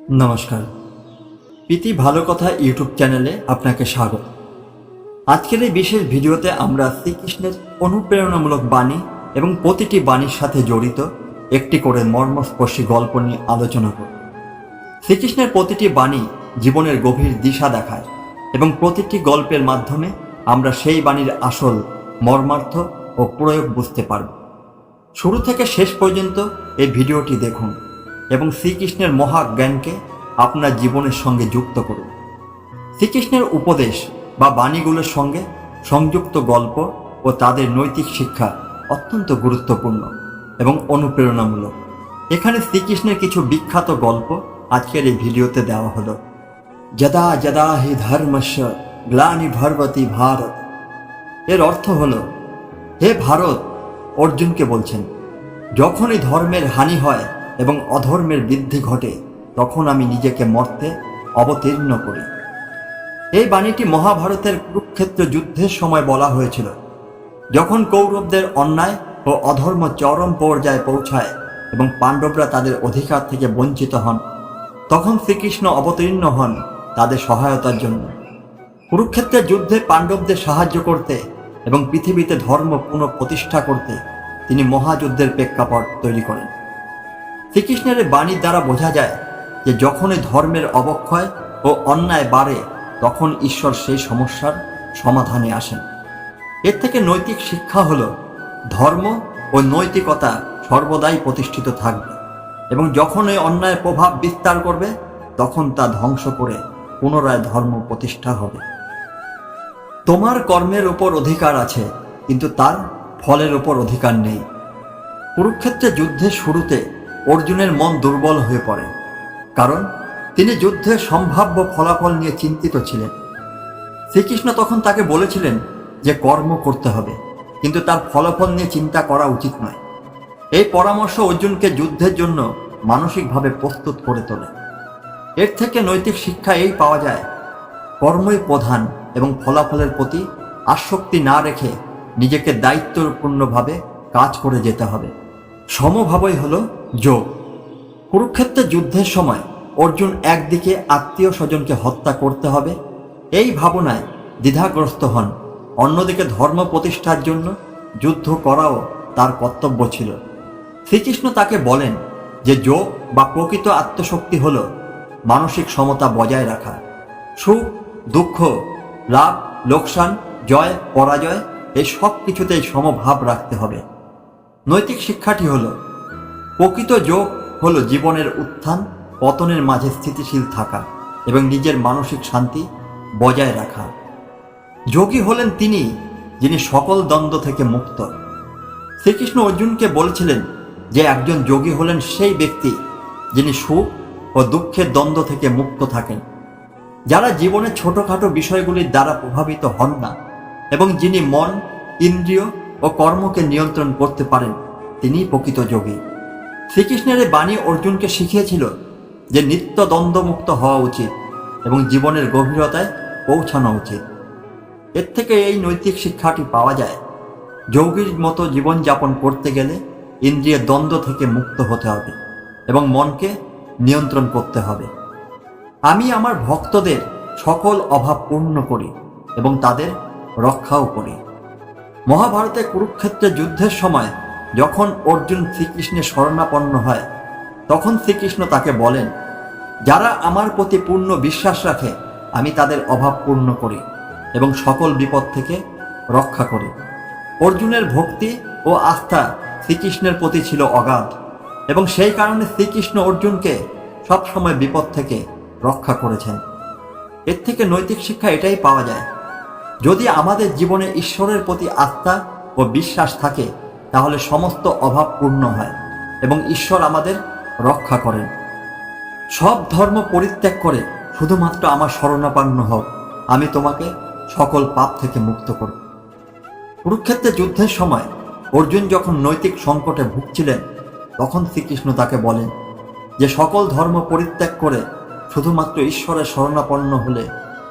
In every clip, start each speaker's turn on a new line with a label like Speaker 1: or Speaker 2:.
Speaker 1: নমস্কার। প্রীতি ভালো কথা ইউটিউব চ্যানেলে আপনাকে স্বাগত। আজকের এই বিশেষ ভিডিওতে আমরা শ্রীকৃষ্ণের অনুপ্রেরণামূলক বাণী এবং প্রতিটি বাণীর সাথে জড়িত একটি করে মর্মস্পর্শী গল্প নিয়ে আলোচনা করব। শ্রীকৃষ্ণের প্রতিটি বাণী জীবনের গভীর দিশা দেখায় এবং প্রতিটি গল্পের মাধ্যমে আমরা সেই বাণীর আসল মর্মার্থ ও প্রয়োগ বুঝতে পারব। শুরু থেকে শেষ পর্যন্ত এই ভিডিওটি দেখুন এবং শ্রীকৃষ্ণের মহাজ্ঞানকে আপনার জীবনের সঙ্গে যুক্ত করুন। শ্রীকৃষ্ণের উপদেশ বা বাণীগুলোর সঙ্গে সংযুক্ত গল্প ও তাদের নৈতিক শিক্ষা অত্যন্ত গুরুত্বপূর্ণ এবং অনুপ্রেরণামূলক। এখানে শ্রীকৃষ্ণের কিছু বিখ্যাত গল্প আজকের এই ভিডিওতে দেওয়া হলো। যদা যদা হি ধর্মস্য গ্লানির্ভবতি ভারত। এর অর্থ হলো, হে ভারত, অর্জুনকে বলছেন, যখনই ধর্মের হানি হয় এবং অধর্মের বৃদ্ধি ঘটে তখন আমি নিজেকে মর্তে অবতীর্ণ করি। এই বাণীটি মহাভারতের কুরুক্ষেত্র যুদ্ধের সময় বলা হয়েছিল, যখন কৌরবদের অন্যায় ও অধর্ম চরম পর্যায়ে পৌঁছায় এবং পাণ্ডবরা তাদের অধিকার থেকে বঞ্চিত হন। তখন শ্রীকৃষ্ণ অবতীর্ণ হন তাদের সহায়তার জন্য। কুরুক্ষেত্রের যুদ্ধে পাণ্ডবদের সাহায্য করতে এবং পৃথিবীতে ধর্ম পুনঃপ্রতিষ্ঠা করতে তিনি মহাযুদ্ধের প্রেক্ষাপট তৈরি করেন। শ্রীকৃষ্ণের বাণীর দ্বারা বোঝা যায় যে যখনই ধর্মের অবক্ষয় ও অন্যায় বাড়ে তখন ঈশ্বর সেই সমস্যার সমাধানে আসেন। এর থেকে নৈতিক শিক্ষা হলো, ধর্ম ও নৈতিকতা সর্বদাই প্রতিষ্ঠিত থাকবে এবং যখন এই অন্যায়ের প্রভাব বিস্তার করবে তখন তা ধ্বংস করে পুনরায় ধর্ম প্রতিষ্ঠা হবে। তোমার কর্মের উপর অধিকার আছে, কিন্তু তার ফলের উপর অধিকার নেই। কুরুক্ষেত্রের যুদ্ধের শুরুতে অর্জুনের মন দুর্বল হয়ে পড়ে, কারণ তিনি যুদ্ধের সম্ভাব্য ফলাফল নিয়ে চিন্তিত ছিলেন। শ্রীকৃষ্ণ তখন তাকে বলেছিলেন যে কর্ম করতে হবে, কিন্তু তার ফলাফল নিয়ে চিন্তা করা উচিত নয়। এই পরামর্শ অর্জুনকে যুদ্ধের জন্য মানসিকভাবে প্রস্তুত করে তোলে। এর থেকে নৈতিক শিক্ষা এই পাওয়া যায়, কর্মই প্রধান এবং ফলাফলের প্রতি আসক্তি না রেখে নিজেকে দায়িত্বপূর্ণভাবে কাজ করে যেতে হবে। সমভাবই হলো যোগ। কুরুক্ষেত্রের যুদ্ধের সময় অর্জুন একদিকে আত্মীয় স্বজনকে হত্যা করতে হবে এই ভাবনায় দ্বিধাগ্রস্ত হন, অন্যদিকে ধর্ম প্রতিষ্ঠার জন্য যুদ্ধ করাও তার কর্তব্য ছিল। শ্রীকৃষ্ণ তাকে বলেন যে যোগ বা প্রকৃত আত্মশক্তি হল মানসিক সমতা বজায় রাখা। সুখ দুঃখ, লাভ লোকসান, জয় পরাজয়, এই সব কিছুতেই সমভাব রাখতে হবে। নৈতিক শিক্ষাটি হল, প্রকৃত যোগ হল জীবনের উত্থান পতনের মাঝে স্থিতিশীল থাকা এবং নিজের মানসিক শান্তি বজায় রাখা। যোগী হলেন তিনি যিনি সকল দ্বন্দ্ব থেকে মুক্ত। শ্রীকৃষ্ণ অর্জুনকে বলেছিলেন যে একজন যোগী হলেন সেই ব্যক্তি যিনি সুখ ও দুঃখের দ্বন্দ্ব থেকে মুক্ত থাকেন, যারা জীবনের ছোটখাটো বিষয়গুলির দ্বারা প্রভাবিত হন না এবং যিনি মন, ইন্দ্রিয় ও কর্মকে নিয়ন্ত্রণ করতে পারেন, তিনিই প্রকৃত যোগী। শ্রীকৃষ্ণের এই বাণী অর্জুনকে শিখিয়েছিল যে নিত্য দ্বন্দ্বমুক্ত হওয়া উচিত এবং জীবনের গভীরতায় পৌঁছানো উচিত। এর থেকে এই নৈতিক শিক্ষাটি পাওয়া যায়, যোগীর মতো জীবনযাপন করতে গেলে ইন্দ্রিয়ের দ্বন্দ্ব থেকে মুক্ত হতে হবে এবং মনকে নিয়ন্ত্রণ করতে হবে। আমি আমার ভক্তদের সকল অভাব পূর্ণ করি এবং তাদের রক্ষাও করি। মহাভারতে কুরুক্ষেত্রের যুদ্ধের সময় যখন অর্জুন শ্রীকৃষ্ণের শরণাপন্ন হয় তখন শ্রীকৃষ্ণ তাকে বলেন, যারা আমার প্রতি পূর্ণ বিশ্বাস রাখে আমি তাদের অভাব পূর্ণ করি এবং সকল বিপদ থেকে রক্ষা করি। অর্জুনের ভক্তি ও আস্থা শ্রীকৃষ্ণের প্রতি ছিল অগাধ এবং সেই কারণে শ্রীকৃষ্ণ অর্জুনকে সবসময় বিপদ থেকে রক্ষা করেছেন। এর থেকে নৈতিক শিক্ষা এটাই পাওয়া যায়, যদি আমাদের জীবনে ঈশ্বরের প্রতি আস্থা ও বিশ্বাস থাকে তাহলে সমস্ত অভাব পূর্ণ হয় এবং ঈশ্বর আমাদের রক্ষা করেন। সব ধর্ম পরিত্যাগ করে শুধুমাত্র আমার শরণাপন্ন হও, আমি তোমাকে সকল পাপ থেকে মুক্ত করব। কুরুক্ষেত্রের যুদ্ধের সময় অর্জুন যখন নৈতিক সংকটে ভুগছিলেন তখন শ্রীকৃষ্ণ তাকে বলেন যে সকল ধর্ম পরিত্যাগ করে শুধুমাত্র ঈশ্বরের শরণাপন্ন হলে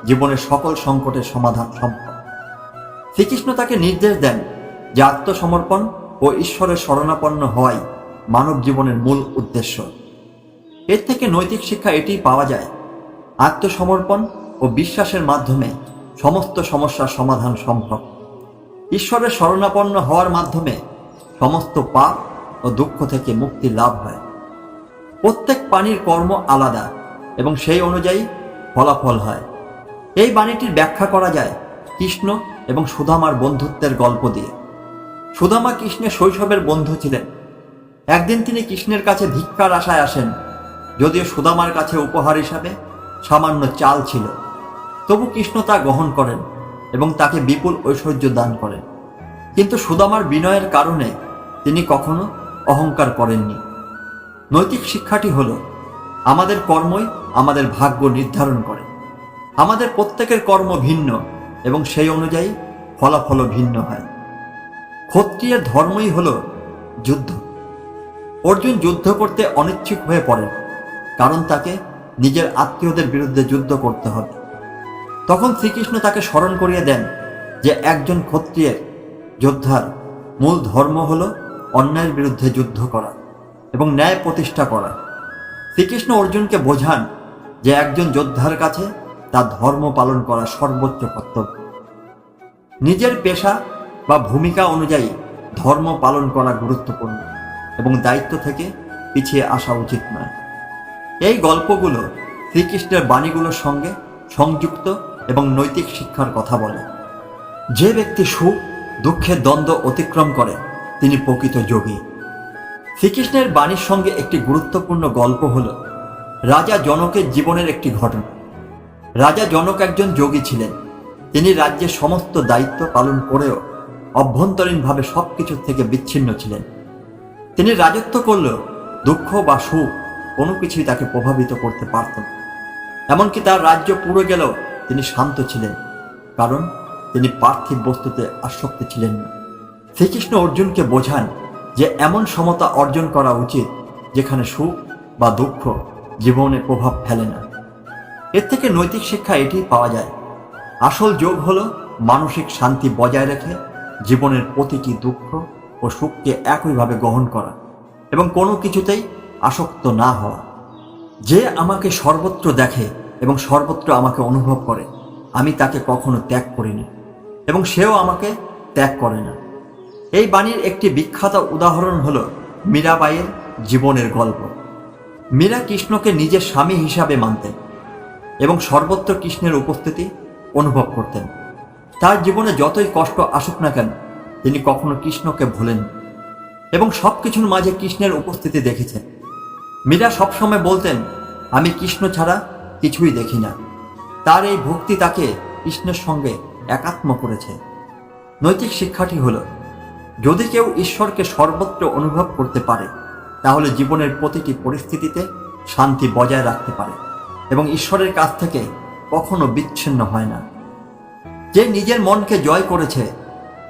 Speaker 1: জীবনের সকল সংকটের সমাধান সম্ভব। শ্রীকৃষ্ণ তাকে নির্দেশ দেন যে আত্মসমর্পণ ও ঈশ্বরের শরণাপন্ন হওয়াই মানব জীবনের মূল উদ্দেশ্য। এর থেকে নৈতিক শিক্ষা এটিই পাওয়া যায়, আত্মসমর্পণ ও বিশ্বাসের মাধ্যমে সমস্ত সমস্যার সমাধান সম্ভব। ঈশ্বরের শরণাপন্ন হওয়ার মাধ্যমে সমস্ত পাপ ও দুঃখ থেকে মুক্তি লাভ হয়। প্রত্যেক প্রাণীর কর্ম আলাদা এবং সেই অনুযায়ী ফলাফল হয়। এই বাণীটির ব্যাখ্যা করা যায় কৃষ্ণ এবং সুদামার বন্ধুত্বের গল্প দিয়ে। সুদামা কৃষ্ণের শৈশবের বন্ধু ছিলেন। একদিন তিনি কৃষ্ণের কাছে ভিক্ষার আশায় আসেন। যদিও সুদামার কাছে উপহার হিসাবে সামান্য চাল ছিল, তবু কৃষ্ণ তা গ্রহণ করেন এবং তাকে বিপুল ঐশ্বর্য দান করেন। কিন্তু সুদামার বিনয়ের কারণে তিনি কখনো অহংকার করেননি। নৈতিক শিক্ষাটি হল, আমাদের কর্মই আমাদের ভাগ্য নির্ধারণ করে। আমাদের প্রত্যেকের কর্ম ভিন্ন এবং সেই অনুযায়ী ফলাফলও ভিন্ন হয়। ক্ষত্রিয়ের ধর্মই হল যুদ্ধ। অর্জুন যুদ্ধ করতে অনিচ্ছুক হয়ে পড়েন, কারণ তাকে নিজের আত্মীয়দের বিরুদ্ধে যুদ্ধ করতে হবে। তখন শ্রীকৃষ্ণ তাকে স্মরণ করিয়ে দেন যে একজন ক্ষত্রিয়ের যোদ্ধার মূল ধর্ম হল অন্যায়ের বিরুদ্ধে যুদ্ধ করা এবং ন্যায় প্রতিষ্ঠা করা। শ্রীকৃষ্ণ অর্জুনকে বোঝান যে একজন যোদ্ধার কাছে তার ধর্ম পালন করা সর্বোচ্চ কর্তব্য। নিজের পেশা বা ভূমিকা অনুযায়ী ধর্ম পালন করা গুরুত্বপূর্ণ এবং দায়িত্ব থেকে পিছিয়ে আসা উচিত নয়। এই গল্পগুলো শ্রীকৃষ্ণের বাণীগুলোর সঙ্গে সংযুক্ত এবং নৈতিক শিক্ষার কথা বলে। যে ব্যক্তি সুখ দুঃখের দ্বন্দ্ব অতিক্রম করে তিনি প্রকৃত যোগী। শ্রীকৃষ্ণের বাণীর সঙ্গে একটি গুরুত্বপূর্ণ গল্প হল রাজা জনকের জীবনের একটি ঘটনা। রাজা জনক একজন যোগী ছিলেন। তিনি রাজ্যের সমস্ত দায়িত্ব পালন করেও অভ্যন্তরীণভাবে সবকিছু থেকে বিচ্ছিন্ন ছিলেন। তিনি রাজত্ব করলেও দুঃখ বা সুখ কোনো কিছুই তাকে প্রভাবিত করতে পারত না। এমনকি তার রাজ্য পুড়ে গেলেও তিনি শান্ত ছিলেন, কারণ তিনি পার্থিব বস্তুতে আসক্ত ছিলেন না। শ্রীকৃষ্ণ অর্জুনকে বোঝান যে এমন সমতা অর্জন করা উচিত যেখানে সুখ বা দুঃখ জীবনে প্রভাব ফেলে না। এর থেকে নৈতিক শিক্ষা এটি পাওয়া যায়, আসল যোগ হল মানসিক শান্তি বজায় রেখে জীবনের প্রতিটি দুঃখ ও সুখকে একইভাবে গ্রহণ করা এবং কোনো কিছুতেই আসক্ত না হওয়া। যে আমাকে সর্বত্র দেখে এবং সর্বত্র আমাকে অনুভব করে, আমি তাকে কখনো ত্যাগ করিনি এবং সেও আমাকে ত্যাগ করে না। এই বাণীর একটি বিখ্যাত উদাহরণ হল মীরাবাইয়ের জীবনের গল্প। মীরা কৃষ্ণকে নিজের স্বামী হিসাবে মানতেন এবং সর্বত্র কৃষ্ণের উপস্থিতি অনুভব করতেন। তার জীবনে যতই কষ্ট আসুক না কেন, তিনি কখনো কৃষ্ণকে ভোলেন এবং সবকিছুর মাঝে কৃষ্ণের উপস্থিতি দেখেছেন। মীরা সবসময় বলতেন, আমি কৃষ্ণ ছাড়া কিছুই দেখি না। তার এই ভক্তি তাকে কৃষ্ণের সঙ্গে একাত্ম করেছে। নৈতিক শিক্ষাটি হল, যদি কেউ ঈশ্বরকে সর্বত্র অনুভব করতে পারে, তাহলে জীবনের প্রতিটি পরিস্থিতিতে শান্তি বজায় রাখতে পারে এবং ঈশ্বরের কাছ থেকে কখনো বিচ্ছিন্ন হয় না। যে নিজের মনকে জয় করেছে,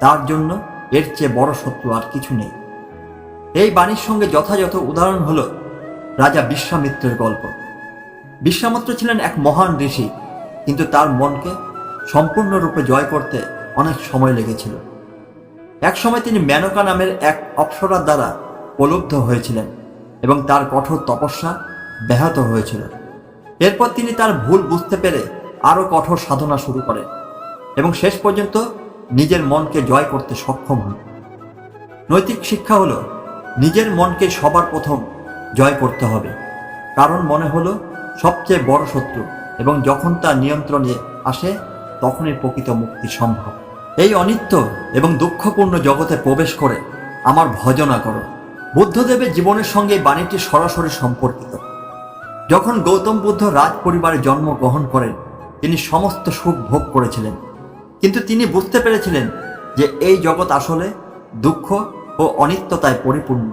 Speaker 1: তার জন্য এর চেয়ে বড় শত্রু আর কিছু নেই। এই বাণীর সঙ্গে যথাযথ উদাহরণ হল রাজা বিশ্বামিত্রের গল্প। বিশ্বামিত্র ছিলেন এক মহান ঋষি, কিন্তু তার মনকে সম্পূর্ণরূপে জয় করতে অনেক সময় লেগেছিল। এক সময় তিনি মেনকা নামের এক অপ্সরার দ্বারা প্রলুব্ধ হয়েছিলেন এবং তার কঠোর তপস্যা ব্যাহত হয়েছিল। এরপর তিনি তার ভুল বুঝতে পেরে আরও কঠোর সাধনা শুরু করেন এবং শেষ পর্যন্ত নিজের মনকে জয় করতে সক্ষম হন। নৈতিক শিক্ষা হলো, নিজের মনকে সবার প্রথম জয় করতে হবে, কারণ মনে হলো সবচেয়ে বড় শত্রু এবং যখন তা নিয়ন্ত্রণে আসে তখনই প্রকৃত মুক্তি সম্ভব। এই অনিত্য এবং দুঃখপূর্ণ জগতে প্রবেশ করে আমার ভজনা করো। বুদ্ধদেবের জীবনের সঙ্গে এই বাণীটি সরাসরি সম্পর্কিত। যখন গৌতম বুদ্ধ রাজ পরিবারে জন্মগ্রহণ করেন, তিনি সমস্ত সুখ ভোগ করেছিলেন, কিন্তু তিনি বুঝতে পেরেছিলেন যে এই জগৎ আসলে দুঃখ ও অনিত্যতায় পরিপূর্ণ।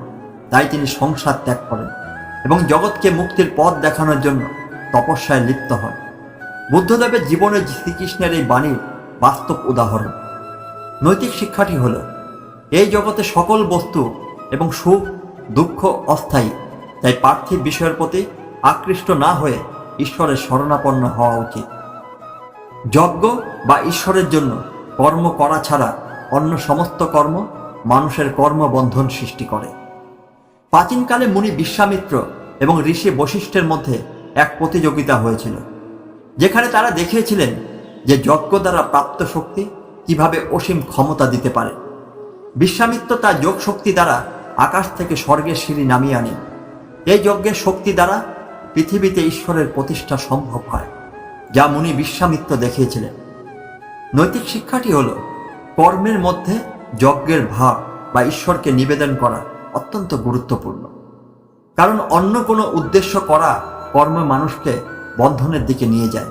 Speaker 1: তাই তিনি সংসার ত্যাগ করেন এবং জগৎকে মুক্তির পথ দেখানোর জন্য তপস্যায় লিপ্ত হন। বুদ্ধদেবের জীবনে শ্রীকৃষ্ণের এই বাণীর বাস্তব উদাহরণ। নৈতিক শিক্ষাটি হল, এই জগতে সকল বস্তু এবং সুখ দুঃখ অস্থায়ী, তাই পার্থিব বিষয়ের প্রতি আকৃষ্ট না হয়ে ঈশ্বরের শরণাপন্ন হওয়া উচিত। যজ্ঞ বা ঈশ্বরের জন্য কর্ম করা ছাড়া অন্য সমস্ত কর্ম মানুষের কর্মবন্ধন সৃষ্টি করে। প্রাচীনকালে মুনি বিশ্বামিত্র এবং ঋষি বশিষ্ঠের মধ্যে এক প্রতিযোগিতা হয়েছিল, যেখানে তারা দেখিয়েছিলেন যে যজ্ঞ দ্বারা প্রাপ্ত শক্তি কিভাবে অসীম ক্ষমতা দিতে পারে। বিশ্বামিত্র তার যোগ শক্তি দ্বারা আকাশ থেকে স্বর্গের সিঁড়ি নামিয়ে আনেন। এই যজ্ঞের শক্তি দ্বারা পৃথিবীতে ঈশ্বরের প্রতিষ্ঠা সম্ভব হয়, যা মুনি বিশ্বামিত্র দেখিয়েছিলেন। নৈতিক শিক্ষাটি হল কর্মের মধ্যে যজ্ঞের ভাব বা ঈশ্বরকে নিবেদন করা অত্যন্ত গুরুত্বপূর্ণ, কারণ অন্য কোনো উদ্দেশ্য করা কর্ম মানুষকে বন্ধনের দিকে নিয়ে যায়।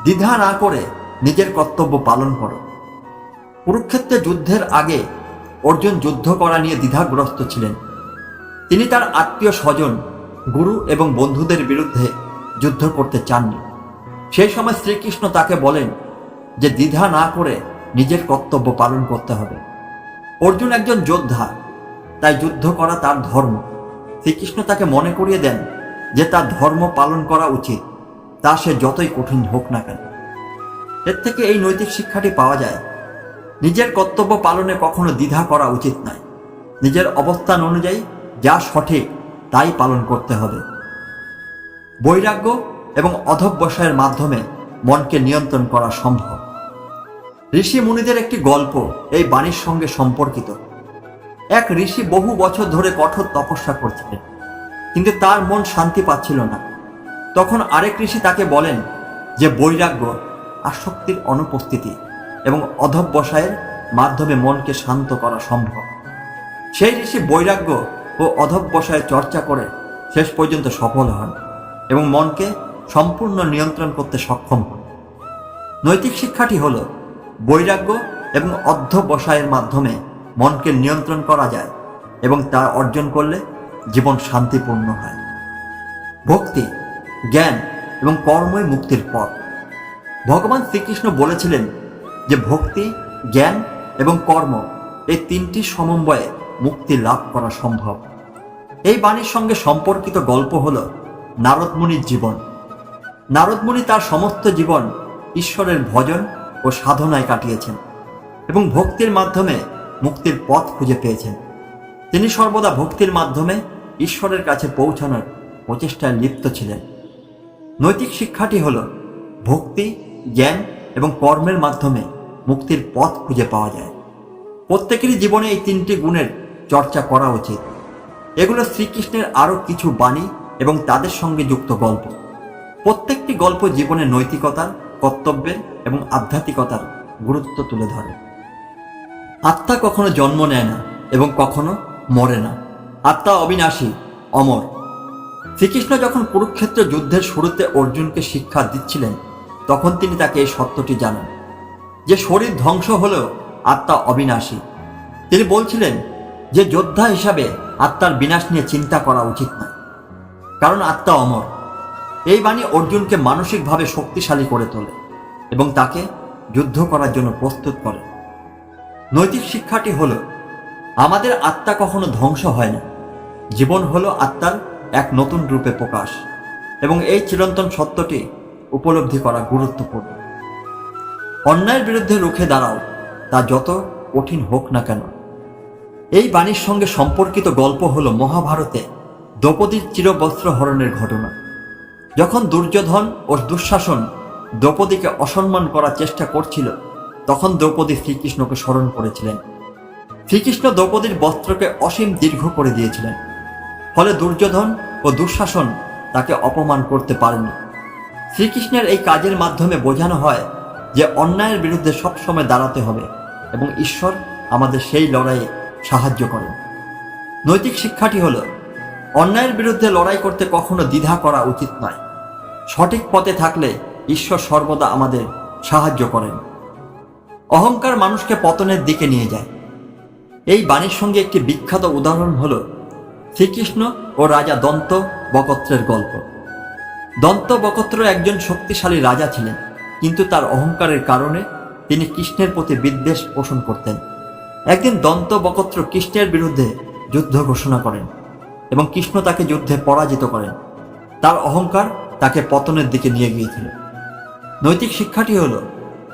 Speaker 1: দ্বিধা না করে নিজের কর্তব্য পালন করো। কুরুক্ষেত্রে যুদ্ধের আগে অর্জুন যুদ্ধ করা নিয়ে দ্বিধাগ্রস্ত ছিলেন। তিনি তার আত্মীয় স্বজন, গুরু এবং বন্ধুদের বিরুদ্ধে যুদ্ধ করতে চাননি। সেই সময় শ্রীকৃষ্ণ তাকে বলেন যে দ্বিধা না করে নিজের কর্তব্য পালন করতে হবে। অর্জুন একজন যোদ্ধা, তাই যুদ্ধ করা তার ধর্ম। শ্রীকৃষ্ণ তাকে মনে করিয়ে দেন যে তার ধর্ম পালন করা উচিত, তা সে যতই কঠিন হোক না কেন। এর থেকে এই নৈতিক শিক্ষাটি পাওয়া যায়, নিজের কর্তব্য পালনে কখনো দ্বিধা করা উচিত নয়। নিজের অবস্থান অনুযায়ী যা সঠিক তাই পালন করতে হবে। বৈরাগ্য এবং অধ্যবসায়ের মাধ্যমে মনকে নিয়ন্ত্রণ করা সম্ভব। ঋষি মুনিদের একটি গল্প এই বাণীর সঙ্গে সম্পর্কিত। এক ঋষি বহু বছর ধরে কঠোর তপস্যা করছিলেন, কিন্তু তার মন শান্তি পাচ্ছিল না। তখন আরেক ঋষি তাকে বলেন যে বৈরাগ্য, আসক্তির অনুপস্থিতি এবং অধ্যবসায়ের মাধ্যমে মনকে শান্ত করা সম্ভব। সেই ঋষি বৈরাগ্য ও অধ্যবসায়ের চর্চা করে শেষ পর্যন্ত সফল হন এবং মনকে সম্পূর্ণ নিয়ন্ত্রণ করতে সক্ষম হন। নৈতিক শিক্ষাটি হল বৈরাগ্য এবং অধ্যবসায়ের মাধ্যমে মনকে নিয়ন্ত্রণ করা যায় এবং তা অর্জন করলে জীবন শান্তিপূর্ণ হয়। ভক্তি, জ্ঞান এবং কর্মই মুক্তির পথ। ভগবান শ্রীকৃষ্ণ বলেছিলেন যে ভক্তি, জ্ঞান এবং কর্ম এই তিনটি সমন্বয়ে মুক্তি লাভ করা সম্ভব। এই বাণীর সঙ্গে সম্পর্কিত গল্প হল নারদ মুনির জীবন। নারদ মুনি তার সমস্ত জীবন ঈশ্বরের ভজন ও সাধনায় কাটিয়েছেন এবং ভক্তির মাধ্যমে মুক্তির পথ খুঁজে পেয়েছেন। তিনি সর্বদা ভক্তির মাধ্যমে ঈশ্বরের কাছে পৌঁছানোর প্রচেষ্টায় লিপ্ত ছিলেন। নৈতিক শিক্ষাটি হল ভক্তি, জ্ঞান এবং কর্মের মাধ্যমে মুক্তির পথ খুঁজে পাওয়া যায়। প্রত্যেকেরই জীবনে এই তিনটি গুণের চর্চা করা উচিত। এগুলো শ্রীকৃষ্ণের আরও কিছু বাণী এবং তাদের সঙ্গে যুক্ত গল্প। প্রত্যেকটি গল্প জীবনে নৈতিকতার, কর্তব্যের এবং আধ্যাত্মিকতার গুরুত্ব তুলে ধরে। আত্মা কখনো জন্ম নেয় না এবং কখনো মরে না। আত্মা অবিনাশী, অমর। শ্রীকৃষ্ণ যখন কুরুক্ষেত্র যুদ্ধের শুরুতে অর্জুনকে শিক্ষা দিচ্ছিলেন, তখন তিনি তাকে এই সত্যটি জানান যে শরীর ধ্বংস হলেও আত্মা অবিনাশী। তিনি বলছিলেন যে যোদ্ধা হিসাবে আত্মার বিনাশ নিয়ে চিন্তা করা উচিত নয়, কারণ আত্মা অমর। এই বাণী অর্জুনকে মানসিকভাবে শক্তিশালী করে তোলে এবং তাকে যুদ্ধ করার জন্য প্রস্তুত করে। নৈতিক শিক্ষাটি হল আমাদের আত্মা কখনো ধ্বংস হয় না। জীবন হলো আত্মার এক নতুন রূপে প্রকাশ এবং এই চিরন্তন সত্যটি উপলব্ধি করা গুরুত্বপূর্ণ। অন্যায়ের বিরুদ্ধে রুখে দাঁড়াও, তা যত কঠিন হোক না কেন। এই বাণীর সঙ্গে সম্পর্কিত গল্প হল মহাভারতে দ্রৌপদীর চিরবস্ত্র হরণের ঘটনা। যখন দুর্যোধন ও দুঃশাসন দ্রৌপদীকে অসম্মান করার চেষ্টা করছিল, তখন দ্রৌপদী শ্রীকৃষ্ণকে স্মরণ করেছিলেন। শ্রীকৃষ্ণ দ্রৌপদীর বস্ত্রকে অসীম দীর্ঘ করে দিয়েছিলেন, ফলে দুর্যোধন ও দুঃশাসন তাকে অপমান করতে পারেনি। শ্রীকৃষ্ণের এই কাজের মাধ্যমে বোঝানো হয় যে অন্যায়ের বিরুদ্ধে সবসময় দাঁড়াতে হবে এবং ঈশ্বর আমাদের সেই লড়াইয়ে সাহায্য করেন। নৈতিক শিক্ষাটি হল অন্যায়ের বিরুদ্ধে লড়াই করতে কখনো দ্বিধা করা উচিত নয়। সঠিক পথে থাকলে ঈশ্বর সর্বদা আমাদের সাহায্য করেন। অহংকার মানুষকে পতনের দিকে নিয়ে যায়। এই বাণীর সঙ্গে একটি বিখ্যাত উদাহরণ হল শ্রীকৃষ্ণ ও রাজা দন্ত বকত্রের গল্প। দন্ত বকত্র একজন শক্তিশালী রাজা ছিলেন, কিন্তু তার অহংকারের কারণে তিনি কৃষ্ণের প্রতি বিদ্বেষ পোষণ করতেন। একদিন দন্ত বকত্র কৃষ্ণের বিরুদ্ধে যুদ্ধ ঘোষণা করেন এবং কৃষ্ণ তাকে যুদ্ধে পরাজিত করেন। তার অহংকার তাকে পতনের দিকে নিয়ে গিয়েছিল। নৈতিক শিক্ষাটি হল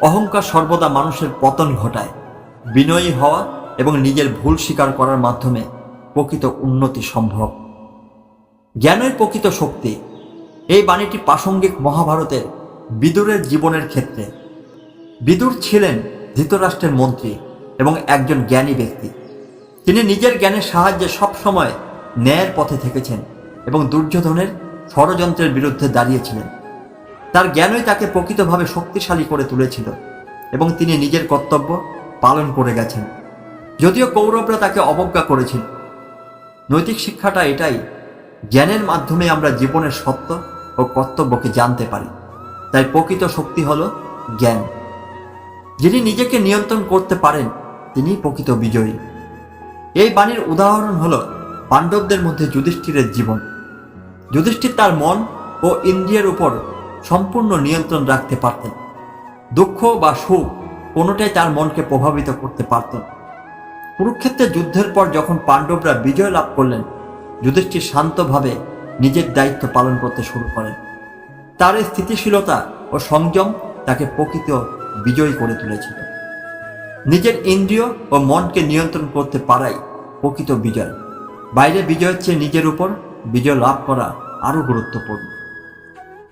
Speaker 1: অহংকার সর্বদা মানুষের পতন ঘটায়। বিনয়ী হওয়া এবং নিজের ভুল স্বীকার করার মাধ্যমে প্রকৃত উন্নতি সম্ভব। জ্ঞানই প্রকৃত শক্তি। এই বাণীটি প্রাসঙ্গিক মহাভারতের বিদুরের জীবনের ক্ষেত্রে। বিদুর ছিলেন ধৃতরাষ্ট্রের মন্ত্রী এবং একজন জ্ঞানী ব্যক্তি। তিনি নিজের জ্ঞানের সাহায্যে সবসময় ন্যায়ের পথে থেকেছেন এবং দুর্যোধনের ষড়যন্ত্রের বিরুদ্ধে দাঁড়িয়েছিলেন। তার জ্ঞানই তাকে প্রকৃতভাবে শক্তিশালী করে তুলেছিল এবং তিনি নিজের কর্তব্য পালন করে গেছেন, যদিও কৌরবরা তাকে অবজ্ঞা করেছিল। নৈতিক শিক্ষাটা এটাই, জ্ঞানের মাধ্যমে আমরা জীবনের সত্য ও কর্তব্যকে জানতে পারি। তাই প্রকৃত শক্তি হল জ্ঞান। যিনি নিজেকে নিয়ন্ত্রণ করতে পারেন তিনি প্রকৃত বিজয়ী। এই বাণীর উদাহরণ হল পাণ্ডবদের মধ্যে যুধিষ্ঠিরের জীবন। যুধিষ্ঠির তার মন ও ইন্দ্রিয়ের উপর সম্পূর্ণ নিয়ন্ত্রণ রাখতে পারতেন। দুঃখ বা সুখ কোনোটাই তার মনকে প্রভাবিত করতে পারত না। কুরুক্ষেত্রের যুদ্ধের পর যখন পাণ্ডবরা বিজয় লাভ করলেন, যুধিষ্ঠির শান্তভাবে নিজের দায়িত্ব পালন করতে শুরু করেন। তার এই স্থিতিশীলতা ও সংযম তাকে প্রকৃত বিজয়ী করে তুলেছিল। নিজের ইন্দ্রিয় ও মনকে নিয়ন্ত্রণ করতে পারাই প্রকৃত বিজয়। বাইরে বিজয়ের চেয়ে নিজের উপর বিজয় লাভ করা আরও গুরুত্বপূর্ণ।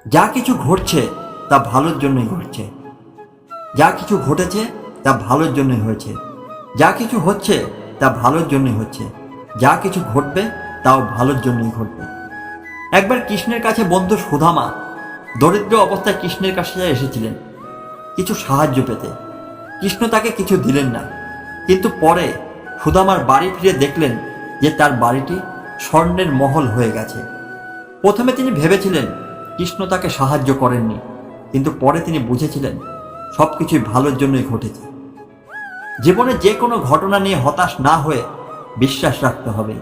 Speaker 1: যা কিছু ঘটছে তা ভালোর জন্যই ঘটছে। যা কিছু ঘটেছে তা ভালোর জন্যই হয়েছে। যা কিছু হচ্ছে তা ভালোর জন্যই হচ্ছে। যা কিছু ঘটবে তাও ভালোর জন্যই ঘটবে। একবার কৃষ্ণের কাছে বন্ধু সুদামা দরিদ্র অবস্থায় কৃষ্ণের কাছে এসেছিলেন কিছু সাহায্য পেতে। কৃষ্ণ তাকে কিছু দিলেন না, কিন্তু পরে সুদামার বাড়ি ফিরে দেখলেন যে তার বাড়িটি স্বর্ণের মহল হয়ে গেছে। প্রথমে তিনি ভেবেছিলেন কৃষ্ণ তাকে সাহায্য করেননি, কিন্তু পরে তিনি বুঝেছিলেন সবকিছুই ভালোর জন্যই ঘটেছে। জীবনে যে কোনো ঘটনা নিয়ে হতাশ না হয়ে বিশ্বাস রাখতে হবে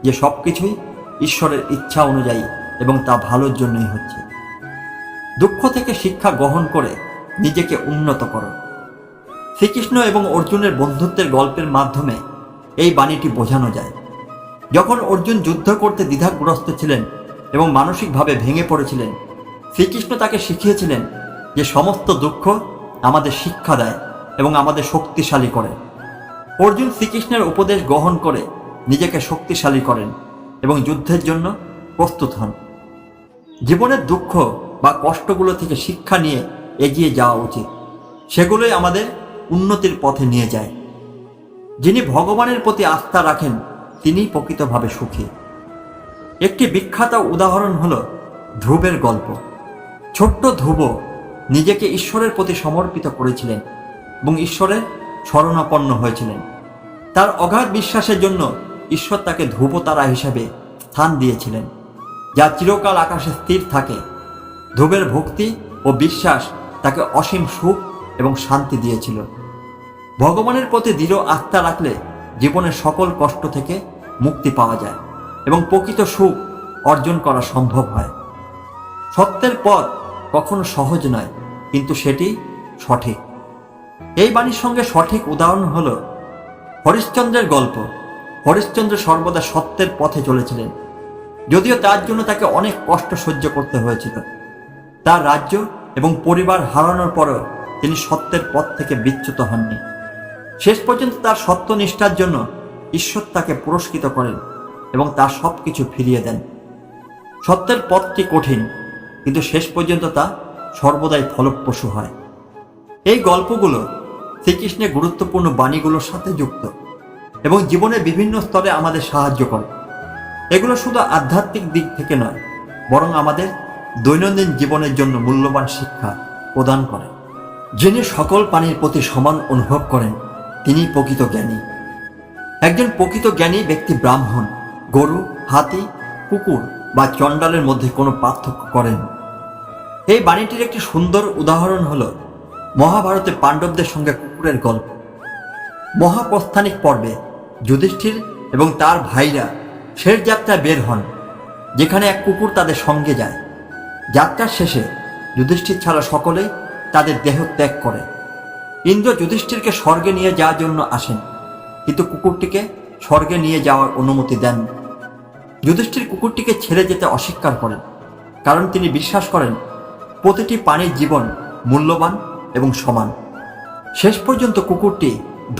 Speaker 1: যে সবকিছুই ঈশ্বরের ইচ্ছা অনুযায়ী এবং তা ভালোর জন্যই হচ্ছে। দুঃখ থেকে শিক্ষা গ্রহণ করে নিজেকে উন্নত করো। শ্রীকৃষ্ণ এবং অর্জুনের বন্ধুত্বের গল্পের মাধ্যমে এই বাণীটি বোঝানো যায়। যখন অর্জুন যুদ্ধ করতে দ্বিধাগ্রস্ত ছিলেন এবং মানসিকভাবে ভেঙে পড়েছিলেন, শ্রীকৃষ্ণ তাকে শিখিয়েছিলেন যে সমস্ত দুঃখ আমাদের শিক্ষা দেয় এবং আমাদের শক্তিশালী করে। অর্জুন শ্রীকৃষ্ণের উপদেশ গ্রহণ করে নিজেকে শক্তিশালী করেন এবং যুদ্ধের জন্য প্রস্তুত হন। জীবনের দুঃখ বা কষ্টগুলো থেকে শিক্ষা নিয়ে এগিয়ে যাওয়া উচিত। সেগুলোই আমাদের উন্নতির পথে নিয়ে যায়। যিনি ভগবানের প্রতি আস্থা রাখেন তিনিই প্রকৃতভাবে সুখী। একটি বিখ্যাত উদাহরণ হল ধ্রুবের গল্প। ছোট্ট ধ্রুব নিজেকে ঈশ্বরের প্রতি সমর্পিত করেছিলেন এবং ঈশ্বরের শরণাপন্ন হয়েছিলেন। তার অগাধ বিশ্বাসের জন্য ঈশ্বর তাকে ধ্রুবতারা হিসাবে স্থান দিয়েছিলেন, যা চিরকাল আকাশে স্থির থাকে। ধ্রুবের ভক্তি ও বিশ্বাস তাকে অসীম সুখ এবং শান্তি দিয়েছিল। ভগবানের প্রতি দৃঢ় আস্থা রাখলে জীবনের সকল কষ্ট থেকে মুক্তি পাওয়া যায় এবং প্রকৃত সুখ অর্জন করা সম্ভব হয়। সত্যের পথ কখনো সহজ নয়, কিন্তু সেটি সঠিক। এই বাণীর সঙ্গে সঠিক উদাহরণ হল হরিশ্চন্দ্রের গল্প। হরিশ্চন্দ্র সর্বদা সত্যের পথে চলেছিলেন, যদিও তার জন্য তাকে অনেক কষ্ট সহ্য করতে হয়েছিল। তার রাজ্য এবং পরিবার হারানোর পরেও তিনি সত্যের পথ থেকে বিচ্যুত হননি। শেষ পর্যন্ত তার সত্যনিষ্ঠার জন্য ঈশ্বর তাকে পুরস্কৃত করেন এবং তার সব কিছু ফিরিয়ে দেন। সত্যের পথটি কঠিন, কিন্তু শেষ পর্যন্ত তা সর্বদাই ফলপ্রসূ হয়। এই গল্পগুলো শ্রীকৃষ্ণের গুরুত্বপূর্ণ বাণীগুলোর সাথে যুক্ত এবং জীবনের বিভিন্ন স্তরে আমাদের সাহায্য করে। এগুলো শুধু আধ্যাত্মিক দিক থেকে নয়, বরং আমাদের দৈনন্দিন জীবনের জন্য মূল্যবান শিক্ষা প্রদান করে। যিনি সকল প্রাণীর প্রতি সমান অনুভব করেন তিনি প্রকৃত জ্ঞানী। একজন প্রকৃত জ্ঞানী ব্যক্তি ব্রাহ্মণ, গরু, হাতি, কুকুর বা চণ্ডালের মধ্যে কোনো পার্থক্য করেন। এই বাণীটির একটি সুন্দর উদাহরণ হল মহাভারতে পাণ্ডবদের সঙ্গে কুকুরের গল্প। মহাপ্রস্থানিক পর্বে যুধিষ্ঠির এবং তার ভাইরা শেষ যাত্রায় বের হন, যেখানে এক কুকুর তাদের সঙ্গে যায়। যাত্রার শেষে যুধিষ্ঠির ছাড়া সকলেই তাদের দেহ ত্যাগ করে। ইন্দ্র যুধিষ্ঠিরকে স্বর্গে নিয়ে যাওয়ার জন্য আসেন, কিন্তু কুকুরটিকে স্বর্গে নিয়ে যাওয়ার অনুমতি দেন। যুধিষ্ঠির কুকুরটিকে ছেড়ে যেতে অস্বীকার করেন, কারণ তিনি বিশ্বাস করেন প্রতিটি প্রাণীর জীবন মূল্যবান এবং সমান। শেষ পর্যন্ত কুকুরটি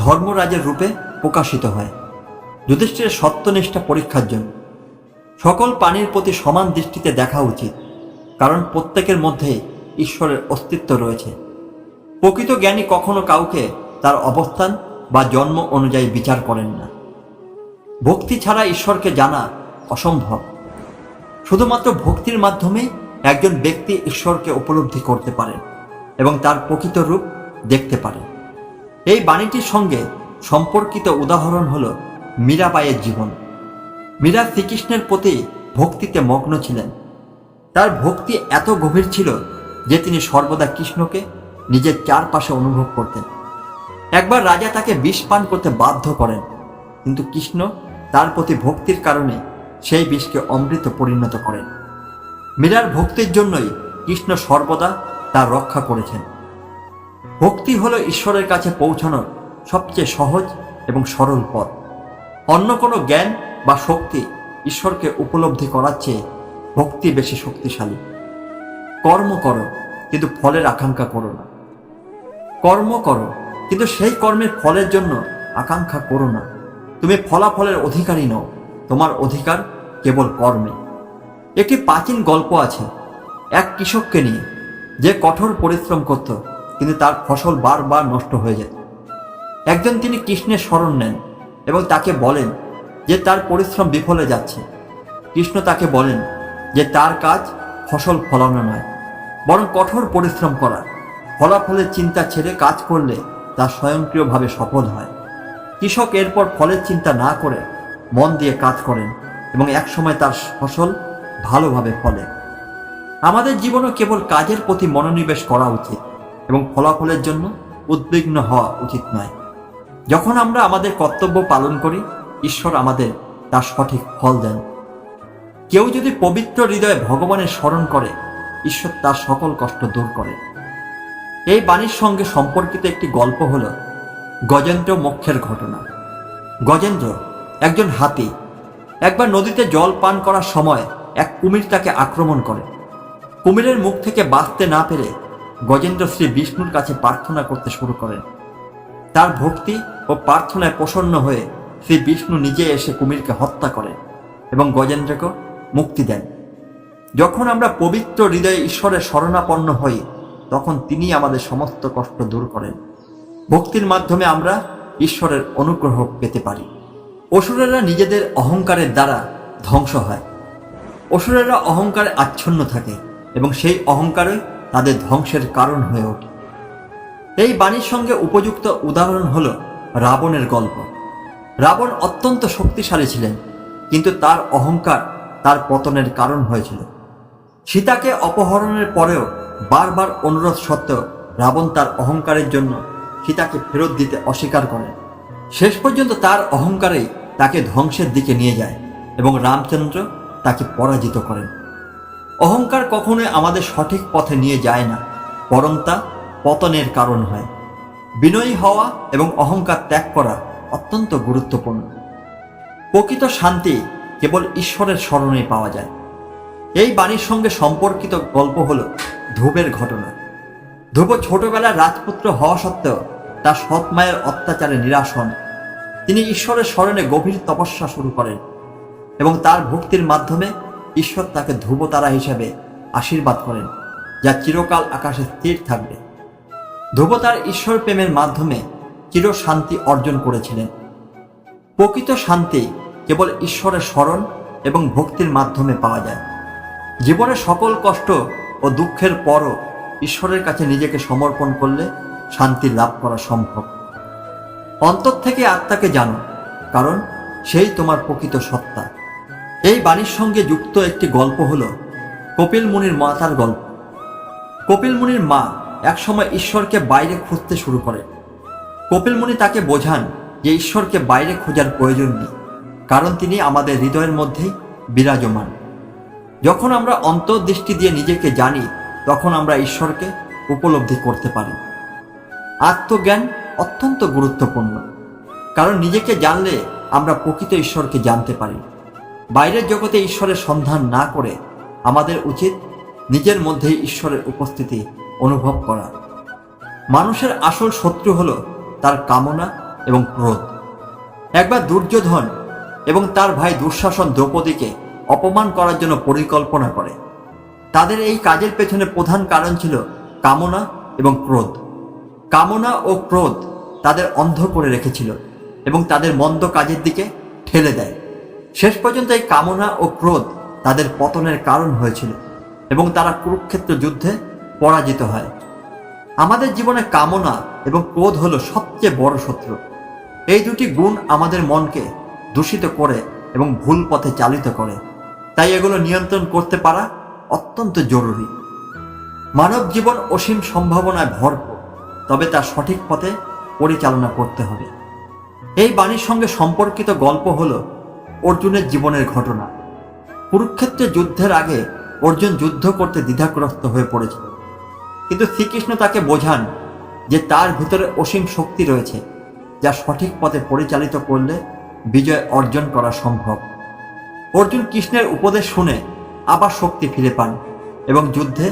Speaker 1: ধর্মরাজের রূপে প্রকাশিত হয়, যুধিষ্ঠিরের সত্যনিষ্ঠা পরীক্ষার জন্য। সকল প্রাণীর প্রতি সমান দৃষ্টিতে দেখা উচিত, কারণ প্রত্যেকের মধ্যে ঈশ্বরের অস্তিত্ব রয়েছে। প্রকৃত জ্ঞানী কখনো কাউকে তার অবস্থান বা জন্ম অনুযায়ী বিচার করেন না। ভক্তি ছাড়া ঈশ্বরকে জানা অসম্ভব। শুধুমাত্র ভক্তির মাধ্যমে একজন ব্যক্তি ঈশ্বরকে উপলব্ধি করতে পারেন এবং তার প্রকৃত রূপ দেখতে পারে। এই বাণীটির সঙ্গে সম্পর্কিত উদাহরণ হল মীরাবাইয়ের জীবন। মীরা শ্রীকৃষ্ণের প্রতি ভক্তিতে মগ্ন ছিলেন। তার ভক্তি এত গভীর ছিল যে তিনি সর্বদা কৃষ্ণকে নিজের চারপাশে অনুভব করতেন। একবার রাজা তাকে বিষ পান করতে বাধ্য করেন, কিন্তু কৃষ্ণ তার প্রতি ভক্তির কারণে সেই বিষকে অমৃতে পরিণত করেন। মীরার ভক্তির জন্যই কৃষ্ণ সর্বদা তার রক্ষা করেছেন। ভক্তি হলো ঈশ্বরের কাছে পৌঁছানোর সবচেয়ে সহজ এবং সরল পথ। অন্য কোনো জ্ঞান বা শক্তি ঈশ্বরকে উপলব্ধি করার চেয়ে ভক্তি বেশি শক্তিশালী। কর্ম করো, কিন্তু ফলের আকাঙ্ক্ষা করো না। কর্ম করো, কিন্তু সেই কর্মের ফলের জন্য আকাঙ্ক্ষা করো না। তুমি ফলাফলের অধিকারী নও, তোমার অধিকার কেবল কর্মে। একটি প্রাচীন গল্প আছে এক কৃষককে নিয়ে, যে কঠোর পরিশ্রম করত, কিন্তু তার ফসল বারবার নষ্ট হয়ে যেত। একজন তিনি কৃষ্ণের শরণ নেন এবং তাকে বলেন যে তার পরিশ্রম বিফলে যাচ্ছে। কৃষ্ণ তাকে বলেন যে তার কাজ ফসল ফলানো নয়, বরং কঠোর পরিশ্রম করা। ফলাফলের চিন্তা ছেড়ে কাজ করলে তা স্বয়ংক্রিয়ভাবে সফল হয়। কৃষক এরপর ফলের চিন্তা না করে মন দিয়ে কাজ করেন এবং একসময় তার ফসল ভালোভাবে ফলে। আমাদের জীবনও কেবল কাজের প্রতি মনোনিবেশ করা উচিত এবং ফলাফলের জন্য উদ্বিগ্ন হওয়া উচিত নয়। যখন আমরা আমাদের কর্তব্য পালন করি, ঈশ্বর আমাদের তার সঠিক ফল দেন। কেউ যদি পবিত্র হৃদয়ে ভগবানের স্মরণ করে, ঈশ্বর তার সকল কষ্ট দূর করে। এই বাণীর সঙ্গে সম্পর্কিত একটি গল্প হল গজেন্দ্র মোক্ষের ঘটনা। গজেন্দ্র একজন হাতি। একবার নদীতে জল পান করার সময় এক কুমির তাকে আক্রমণ করে। কুমিরের মুখ থেকে বাঁচতে না পেরে গজেন্দ্র শ্রী বিষ্ণুর কাছে প্রার্থনা করতে শুরু করেন। তার ভক্তি ও প্রার্থনায় প্রসন্ন হয়ে শ্রী বিষ্ণু নিজে এসে কুমিরকে হত্যা করেন এবং গজেন্দ্রকে মুক্তি দেন। যখন আমরা পবিত্র হৃদয়ে ঈশ্বরের শরণাপন্ন হই, তখন তিনি আমাদের সমস্ত কষ্ট দূর করেন। ভক্তির মাধ্যমে আমরা ঈশ্বরের অনুগ্রহ পেতে পারি। অসুরেরা নিজেদের অহংকারের দ্বারা ধ্বংস হয়। অসুরেরা অহংকারে আচ্ছন্ন থাকে এবং সেই অহংকারই তাদের ধ্বংসের কারণ হয়ে ওঠে। এই বাণীর সঙ্গে উপযুক্ত উদাহরণ হল রাবণের গল্প। রাবণ অত্যন্ত শক্তিশালী ছিলেন, কিন্তু তার অহংকার তার পতনের কারণ হয়েছিল। সীতাকে অপহরণের পরেও বারবার অনুরোধ সত্ত্বেও রাবণ তার অহংকারের জন্য সীতাকে ফেরত দিতে অস্বীকার করেন। শেষ পর্যন্ত তার অহংকারেই তাকে ধ্বংসের দিকে নিয়ে যায় এবং রামচন্দ্র তাকে পরাজিত করেন। অহংকার কখনোই আমাদের সঠিক পথে নিয়ে যায় না, বরং তা পতনের কারণ হয়। বিনয়ী হওয়া এবং অহংকার ত্যাগ করা অত্যন্ত গুরুত্বপূর্ণ। প্রকৃত শান্তি কেবল ঈশ্বরের স্মরণে পাওয়া যায়। এই বাণীর সঙ্গে সম্পর্কিত গল্প হল ধ্রুবের ঘটনা। ধ্রুব ছোটবেলায় রাজপুত্র হওয়া সত্ত্বেও তার সৎ মায়ের অত্যাচারে নিরাশ হন। তিনি ঈশ্বরের স্মরণে গভীর তপস্যা শুরু করেন এবং তার ভক্তির মাধ্যমে ঈশ্বর তাকে ধ্রুবতারা হিসেবে আশীর্বাদ করেন, যা চিরকাল আকাশে স্থির থাকবে। ধ্রুব তার ঈশ্বর প্রেমের মাধ্যমে চির শান্তি অর্জন করেছিলেন। প্রকৃত শান্তি কেবল ঈশ্বরের স্মরণ এবং ভক্তির মাধ্যমে পাওয়া যায়। জীবনের সকল কষ্ট ও দুঃখের পরও ঈশ্বরের কাছে নিজেকে সমর্পণ করলে শান্তি লাভ করা সম্ভব। অন্তর থেকে আত্মাকে জানো, কারণ সেই তোমার প্রকৃত সত্তা। এই বাণীর সঙ্গে যুক্ত একটি গল্প হল কপিল মুনির মাতার গল্প। কপিল মুনির মা একসময় ঈশ্বরকে বাইরে খুঁজতে শুরু করে। কপিল মুনি তাকে বোঝান যে ঈশ্বরকে বাইরে খোঁজার প্রয়োজন নেই, কারণ তিনি আমাদের হৃদয়ের মধ্যেই বিরাজমান। যখন আমরা অন্তর্দৃষ্টি দিয়ে নিজেকে জানি, তখন আমরা ঈশ্বরকে উপলব্ধি করতে পারি। আত্মজ্ঞান অত্যন্ত গুরুত্বপূর্ণ, কারণ নিজেকে জানলে আমরা প্রকৃত ঈশ্বরকে জানতে পারি। বাইরের জগতে ঈশ্বরের সন্ধান না করে আমাদের উচিত নিজের মধ্যেই ঈশ্বরের উপস্থিতি অনুভব করা। মানুষের আসল শত্রু হল তার কামনা এবং ক্রোধ। একবার দুর্যোধন এবং তার ভাই দুঃশাসন দ্রৌপদীকে অপমান করার জন্য পরিকল্পনা করে। তাদের এই কাজের পেছনে প্রধান কারণ ছিল কামনা এবং ক্রোধ। কামনা ও ক্রোধ তাদের অন্ধ করে রেখেছিল এবং তাদের মন্দ কাজের দিকে ঠেলে দেয়। শেষ পর্যন্ত এই কামনা ও ক্রোধ তাদের পতনের কারণ হয়েছিল এবং তারা কুরুক্ষেত্র যুদ্ধে পরাজিত হয়। আমাদের জীবনে কামনা এবং ক্রোধ হলো সবচেয়ে বড় শত্রু। এই দুটি গুণ আমাদের মনকে দূষিত করে এবং ভুল পথে চালিত করে। তাই এগুলো নিয়ন্ত্রণ করতে পারা অত্যন্ত জরুরি। মানব জীবন অসীম সম্ভাবনায় ভরপুর, তবে তা সঠিক পথে পরিচালনা করতে হবে। এই বাণীর সঙ্গে সম্পর্কিত গল্প হলো অর্জুনের জীবনের ঘটনা। কুরুক্ষেত্রের যুদ্ধের আগে অর্জুন যুদ্ধ করতে দ্বিধাগ্রস্ত হয়ে পড়েছিল, কিন্তু শ্রীকৃষ্ণ তাকে বোঝান যে তার ভিতরে অসীম শক্তি রয়েছে, যা সঠিক পথে পরিচালিত করলে বিজয় অর্জন করা সম্ভব। অর্জুন কৃষ্ণের উপদেশ শুনে আবার শক্তি ফিরে পান এবং যুদ্ধে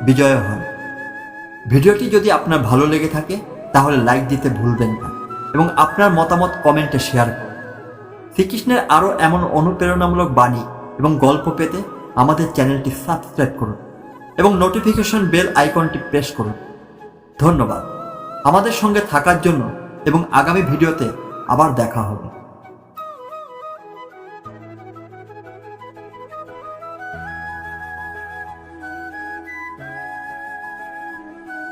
Speaker 1: বিজয় হন। ভিডিওটি যদি আপনার ভালো লেগে থাকে তাহলে লাইক দিতে ভুলবেন না এবং আপনার মতামত কমেন্টে শেয়ার করুন। শ্রীকৃষ্ণের আরও এমন অনুপ্রেরণামূলক বাণী এবং গল্প পেতে আমাদের চ্যানেলটি সাবস্ক্রাইব করুন এবং নোটিফিকেশন বেল আইকনটি প্রেস করুন। ধন্যবাদ আমাদের সঙ্গে থাকার জন্য এবং আগামী ভিডিওতে আবার দেখা হবে।